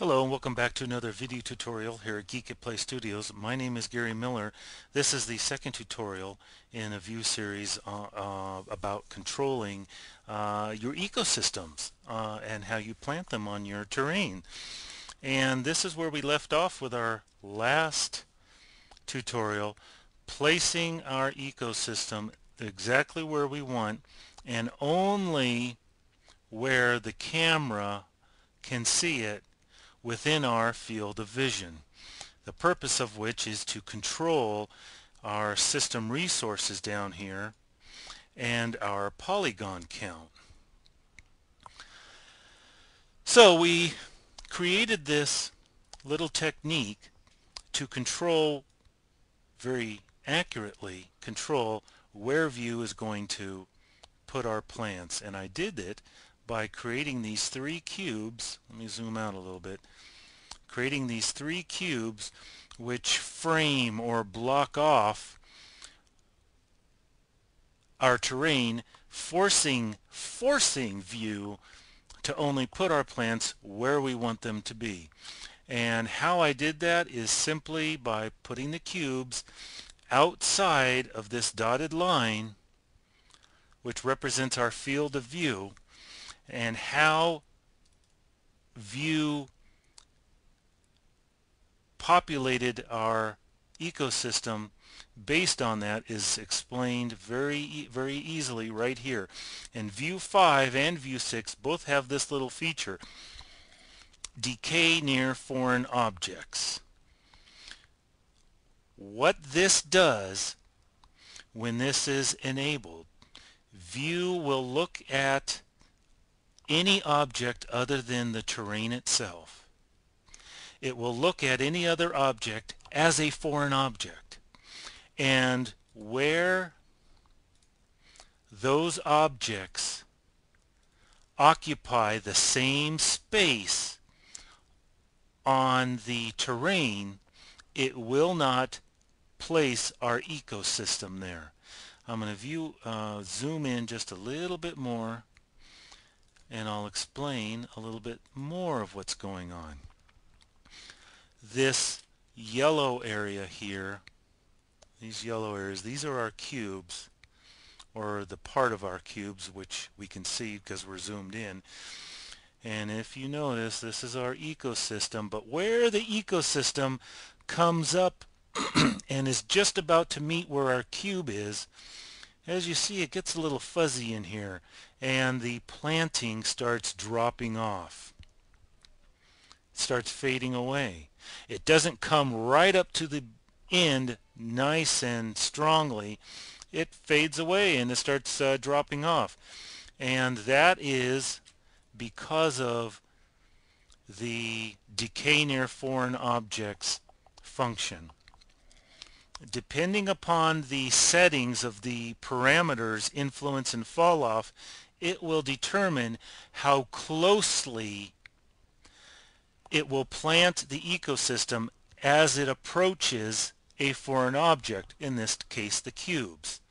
Hello and welcome back to another video tutorial here at Geekatplay Studios. My name is Gary Miller. This is the second tutorial in a view series about controlling your ecosystems and how you plant them on your terrain. And this is where we left off with our last tutorial, placing our ecosystem exactly where we want and only where the camera can see it within our field of vision, the purpose of which is to control our system resources down here and our polygon count. So we created this little technique to very accurately control where view is going to put our plants, and I did it by creating these three cubes. Let me zoom out a little bit. Creating these three cubes which frame or block off our terrain, forcing view to only put our plants where we want them to be. And how I did that is simply by putting the cubes outside of this dotted line, which represents our field of view, and how view populated our ecosystem based on that is explained very easily right here. And view 5 and view 6 both have this little feature: decay near foreign objects. What this does when this is enabled, view will look at any object other than the terrain itself. It will look at any other object as a foreign object, and where those objects occupy the same space on the terrain, it will not place our ecosystem there. I'm going to zoom in just a little bit more, and I'll explain a little bit more of what's going on. This yellow area here, these yellow areas, these are our cubes, or the part of our cubes which we can see because we're zoomed in. And if you notice, this is our ecosystem, but where the ecosystem comes up and is just about to meet where our cube is, as you see, it gets a little fuzzy in here, and the planting starts dropping off. It starts fading away. It doesn't come right up to the end nice and strongly. It fades away and it starts dropping off. And that is because of the decay near foreign objects function. Depending upon the settings of the parameters influence and fall off, it will determine how closely it will plant the ecosystem as it approaches a foreign object, in this case the cubes.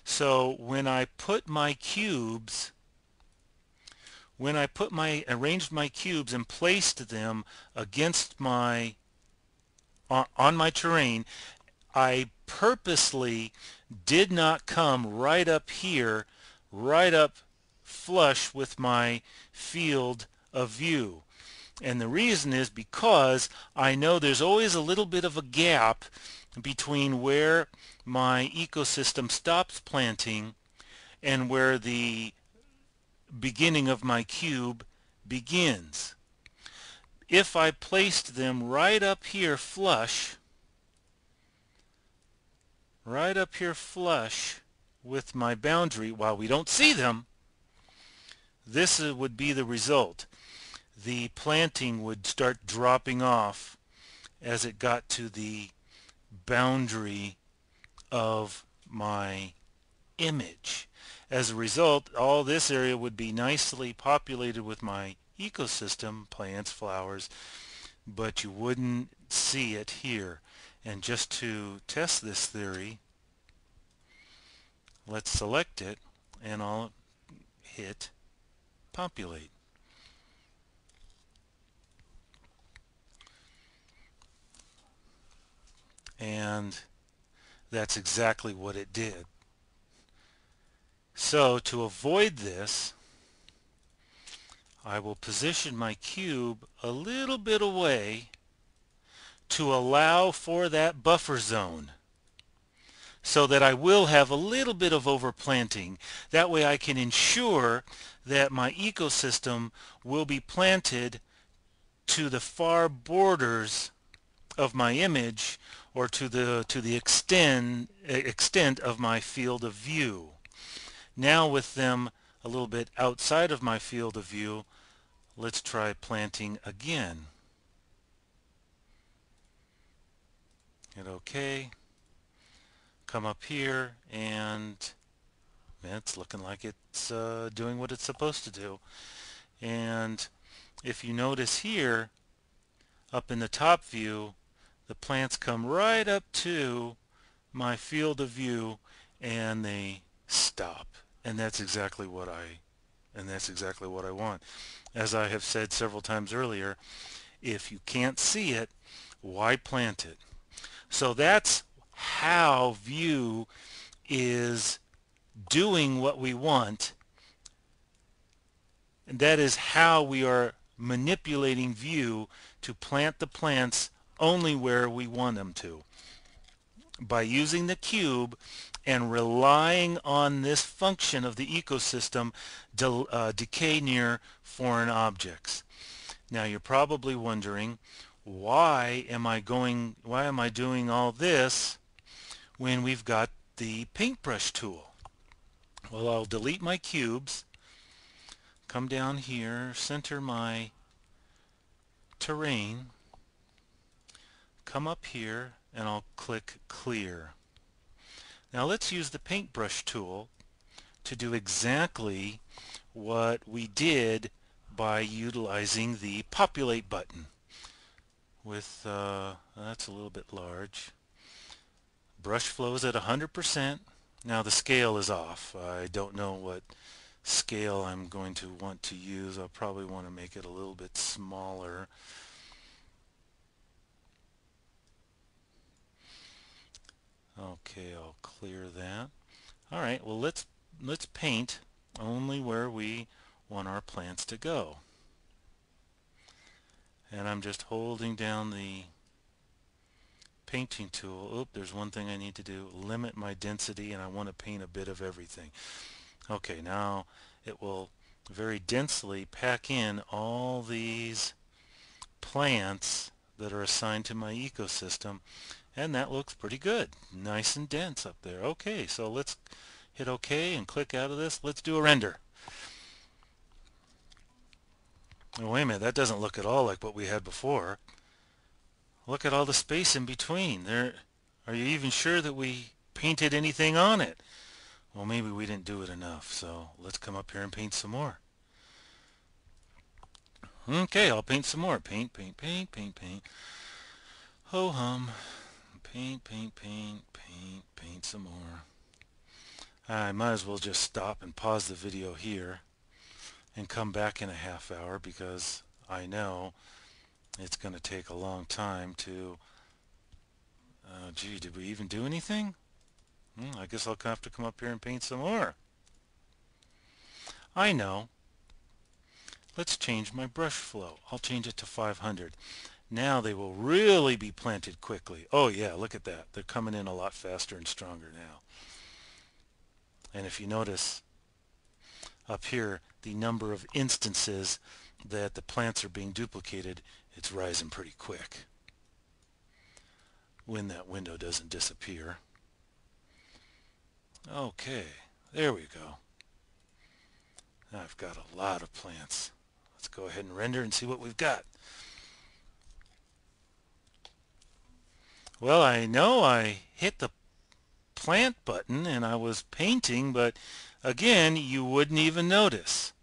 So when I put my cubes, arranged my cubes and placed them against on my terrain, I purposely did not come right up here, right up flush with my field of view. And the reason is because I know there's always a little bit of a gap between where my ecosystem stops planting and where the beginning of my cube begins. If I placed them right up here flush with my boundary, while we don't see them, this would be the result. The planting would start dropping off as it got to the boundary of my image. As a result, all this area would be nicely populated with my ecosystem, plants, flowers, but you wouldn't see it here. And just to test this theory, let's select it and I'll hit populate. and that's exactly what it did. So to avoid this, I will position my cube a little bit away to allow for that buffer zone, so that I will have a little bit of overplanting. That way I can ensure that my ecosystem will be planted to the far borders of my image, or to the extent of my field of view. Now with them a little bit outside of my field of view, let's try planting again. Hit OK. Come up here, and it's looking like it's doing what it's supposed to do. And if you notice here, up in the top view, the plants come right up to my field of view and they stop. And that's exactly what I want. As I have said several times earlier, if you can't see it, why plant it? So that's how view is doing what we want, and that is how we are manipulating view to plant the plants only where we want them to, by using the cube and relying on this function of the ecosystem, decay near foreign objects. Now you're probably wondering, why am I doing all this when we've got the paintbrush tool? Well, I'll delete my cubes, come down here, center my terrain, come up here, and I'll click clear. Now let's use the paintbrush tool to do exactly what we did by utilizing the populate button. With that's a little bit large. Brush flow is at 100%. Now the scale is off. I don't know what scale I'm going to want to use. I'll probably want to make it a little bit smaller. Okay, I'll clear that. All right, well let's paint only where we want our plants to go. And I'm just holding down the painting tool. Oop, there's one thing I need to do. Limit my density, and I want to paint a bit of everything. Okay, now it will very densely pack in all these plants that are assigned to my ecosystem, and that looks pretty good. Nice and dense up there. Okay, so let's hit OK and click out of this. Let's do a render. Oh, wait a minute, that doesn't look at all like what we had before. Look at all the space in between. Are you even sure that we painted anything on it? Well, maybe we didn't do it enough, so let's come up here and paint some more. Okay, I'll paint some more. Paint, paint, paint, paint, paint. Ho hum. Paint, paint, paint, paint, paint some more. I might as well just stop and pause the video here and come back in a half hour, because I know it's going to take a long time to... gee, did we even do anything? I guess I'll have to come up here and paint some more. I know. Let's change my brush flow. I'll change it to 500. Now they will really be planted quickly. Oh yeah, look at that. They're coming in a lot faster and stronger now. And if you notice up here, the number of instances that the plants are being duplicated, it's rising pretty quick when that window doesn't disappear. Okay, there we go. Now I've got a lot of plants. Let's go ahead and render and see what we've got. Well, I know I hit the plant button and I was painting, but again, you wouldn't even notice.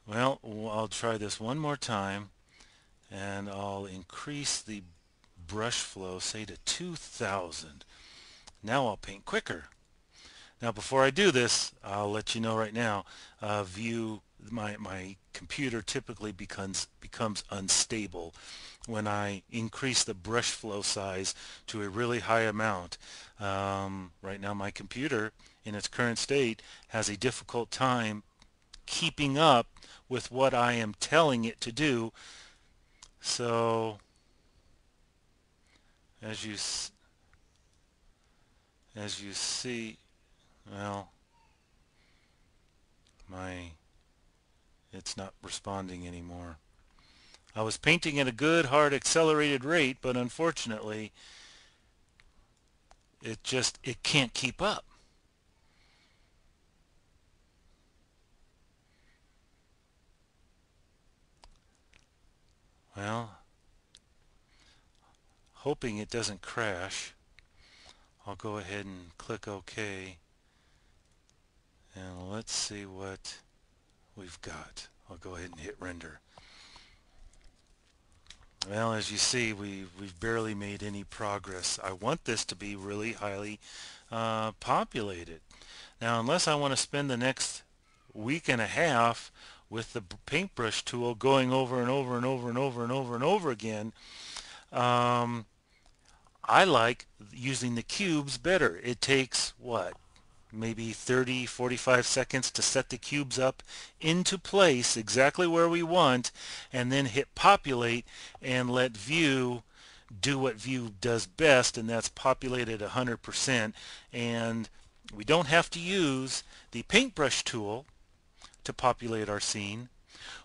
Well, I'll try this one more time, and I'll increase the brush flow, say to 2000. Now I'll paint quicker. Now before I do this, I'll let you know right now, my computer typically becomes becomes unstable when I increase the brush flow size to a really high amount. Right now my computer in its current state has a difficult time keeping up with what I am telling it to do. So as you see, well, it's not responding anymore. I was painting at a good hard accelerated rate, but unfortunately it can't keep up. Well, hoping it doesn't crash, I'll go ahead and click OK, and let's see what we've got. I'll go ahead and hit render. Well, as you see, we've barely made any progress. I want this to be really highly populated. Now, unless I want to spend the next week and a half with the paintbrush tool going over and over and over and over and over and over again, I like using the cubes better. It takes, what, maybe 30-45 seconds to set the cubes up into place exactly where we want, and then hit populate and let view do what view does best, and that's populate at 100%. And we don't have to use the paintbrush tool to populate our scene.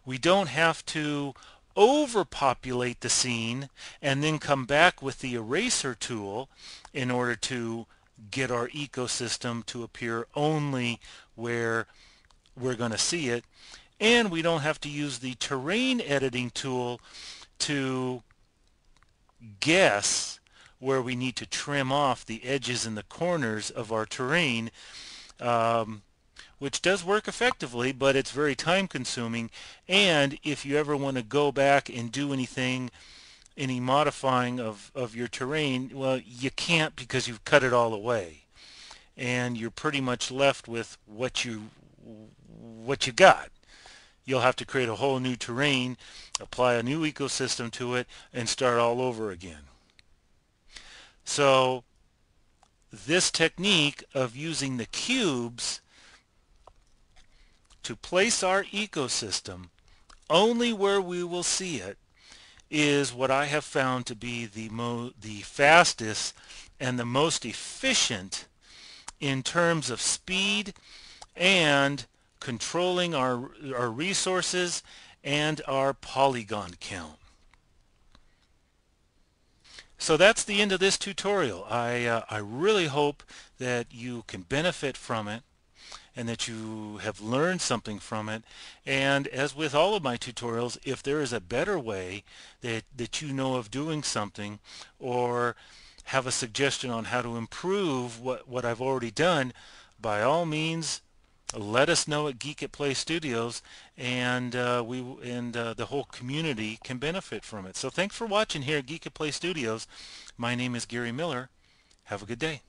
We don't have to overpopulate the scene and then come back with the eraser tool in order to get our ecosystem to appear only where we're going to see it. And we don't have to use the terrain editing tool to guess where we need to trim off the edges and the corners of our terrain, which does work effectively, but it's very time consuming. And if you ever want to go back and do any modifying of your terrain, well, you can't, because you've cut it all away, and you're pretty much left with what you got. You'll have to create a whole new terrain, apply a new ecosystem to it, and start all over again. So this technique of using the cubes to place our ecosystem only where we will see it is what I have found to be the fastest and the most efficient in terms of speed and controlling our resources and our polygon count. So that's the end of this tutorial. I really hope that you can benefit from it and that you have learned something from it. And as with all of my tutorials, if there is a better way that you know of doing something, or have a suggestion on how to improve what I've already done, by all means, let us know at Geekatplay Studios, and the whole community can benefit from it. So thanks for watching here at Geekatplay Studios. My name is Gary Miller. Have a good day.